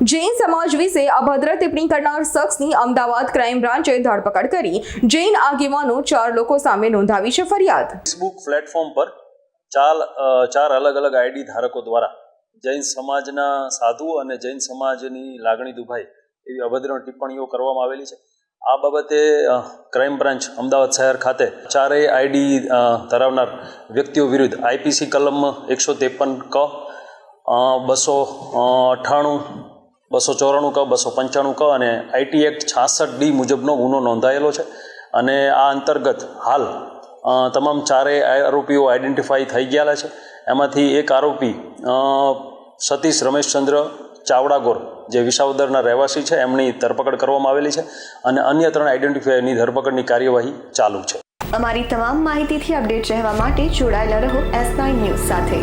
જૈન સમાજ વિશે અભદ્ર ટિપ્પણી કરનાર શખ્સની અમદાવાદ ક્રાઇમ બ્રાન્ચે ધરપકડ કરી જૈન આગેવાનો 4 લોકો સામે નોંધાવી છે ફરિયાદ। ફેસબુક પ્લેટફોર્મ પર ચાર અલગ અલગ આઈડી ધારકો દ્વારા જૈન સમાજના સાધુ અને જૈન સમાજની લાગણી દુભાઈ એવી અભદ્ર ટિપ્પણીઓ કરવામાં આવેલી છે। આ બાબતે ક્રાઇમ બ્રાન્ચ અમદાવાદ શહેર ખાતે ચારેય આઈડી ધરાવનાર વ્યક્તિઓ વિરુદ્ધ આઈપીસી કલમ 153 ક 298 294 ક 295 ક અને આઈટી એક્ટ 66D મુજબનો ગુનો નોંધાયેલો છે અને આ અંતર્ગત હાલ તમામ ચારેય આરોપીઓ આઈડેન્ટિફાઈ થઈ ગયેલા છે। એમાંથી એક આરોપી સતીશ રમેશચંદ્ર ચાવડાગોર જે વિસાવદરના રહેવાસી છે એમની ધરપકડ કરવામાં આવેલી છે અને અન્ય 3 આઈડેન્ટિફાયરની ધરપકડની કાર્યવાહી ચાલુ છે। અમારી તમામ માહિતીથી અપડેટ રહેવા માટે જોડાયેલા રહો S9 ન્યૂઝ સાથે।